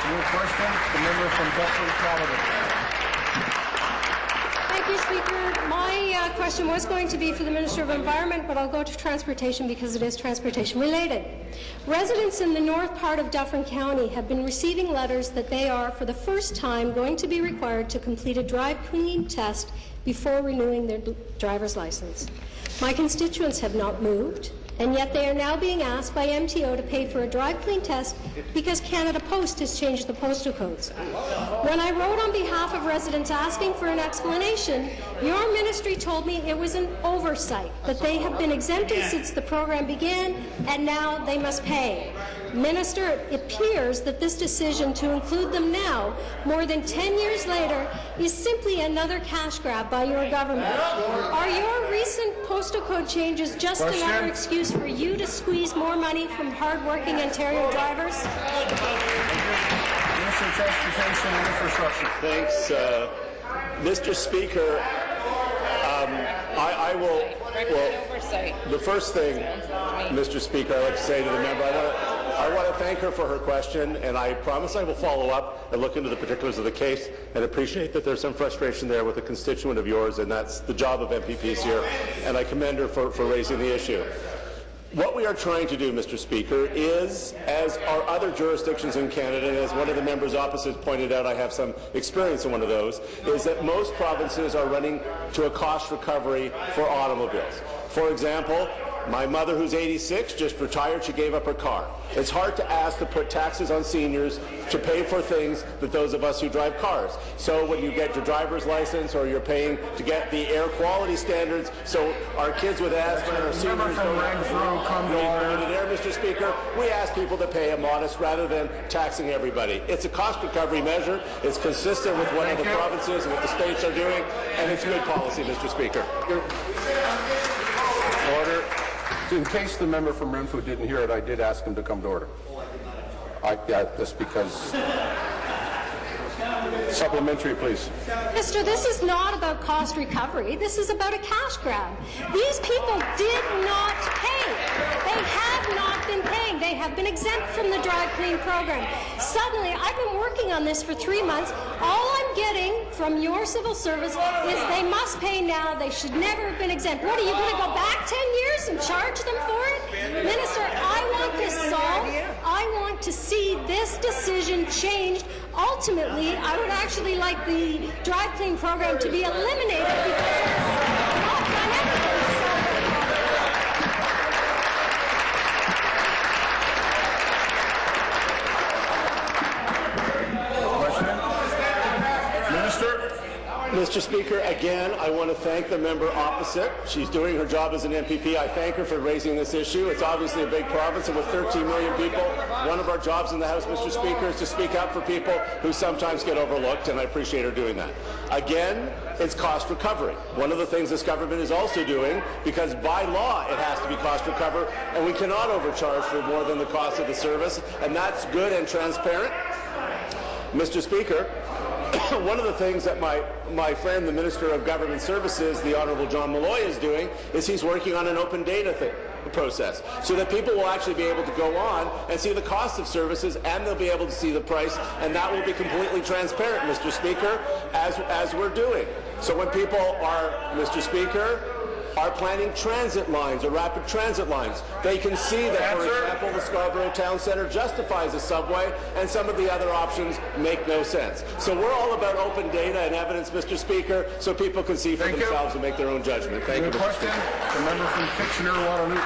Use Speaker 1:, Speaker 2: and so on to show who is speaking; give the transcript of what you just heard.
Speaker 1: New question, the member from Dufferin-Caledon.
Speaker 2: Thank you, Speaker. My question was going to be for the Minister of Environment, but I'll go to transportation because it is transportation related. Residents in the north part of Dufferin County have been receiving letters that they are, for the first time, going to be required to complete a drive clean test before renewing their driver's license. My constituents have not moved, and yet they are now being asked by MTO to pay for a drive clean test because Canada Post has changed the postal codes. When I wrote on behalf of residents asking for an explanation, your ministry told me it was an oversight, that they have been exempted since the program began, and now they must pay. Minister, it appears that this decision to include them now, more than 10 years later, is simply another cash grab by your government. Are your recent postal code changes just another excuse for you to squeeze more money from hard-working Ontario drivers?
Speaker 1: Minister of Transportation and Infrastructure.
Speaker 3: Thanks, Mr. Speaker. I will. Well, the first thing, Mr. Speaker, I'd like to say to the member, I want to thank her for her question, and I promise I will follow up and look into the particulars of the case and appreciate that there's some frustration there with a constituent of yours, and that's the job of MPPs here, and I commend her for raising the issue. What we are trying to do, Mr. Speaker, is, as are other jurisdictions in Canada, and as one of the members opposite pointed out, I have some experience in one of those, is that most provinces are running to a cost recovery for automobiles. For example, my mother, who's 86, just retired. She gave up her car. It's hard to ask to put taxes on seniors to pay for things that those of us who drive cars. So when you get your driver's license, or you're paying to get the air quality standards, so our kids with asthma and our seniors don't air, Mr. Speaker, we ask people to pay a modest rather than taxing everybody. It's a cost recovery measure. It's consistent with what other provinces and what the states are doing, and it's good policy, Mr. Speaker.
Speaker 1: Order. In case the member from Renfrew didn't hear it, I did ask him to come to order. That's because... Supplementary, please.
Speaker 2: Mister, this is not about cost recovery. This is about a cash grab. These people did not pay. They have not been paying. They have been exempt from the Drive Clean program. Suddenly, I've been working on this for 3 months. All I'm getting from your civil service is they must pay now. They should never have been exempt. What, are you going to go back 10 years and charge them for it? Minister, I want this solved. I want to see this decision changed. Ultimately, I would actually like the Drive Clean program to be eliminated because it's not done everything to solve the
Speaker 1: Question? Minister?
Speaker 3: Mr. Speaker, again, I want to thank the member opposite. She's doing her job as an MPP. I thank her for raising this issue. It's obviously a big province, and with 13 million people, one of our jobs in the House, Mr. Speaker, is to speak up for people who sometimes get overlooked, and I appreciate her doing that. Again, it's cost recovery. One of the things this government is also doing, because by law it has to be cost recovery, and we cannot overcharge for more than the cost of the service, and that's good and transparent. Mr. Speaker, one of the things that my friend, the Minister of Government Services, the Honourable John Malloy, is doing is he's working on an open data process so that people will actually be able to go on and see the cost of services, and they'll be able to see the price, and that will be completely transparent, Mr. Speaker, as we're doing. So when people are, Mr. Speaker, are planning transit lines or rapid transit lines, they can see that, for example, the Scarborough Town Centre justifies a subway, and some of the other options make no sense. So we're all about open data and evidence, Mr. Speaker, so people can see for themselves and make their own judgment. Thank you, Mr. Speaker.
Speaker 1: The member from Kitchener-Waterloo.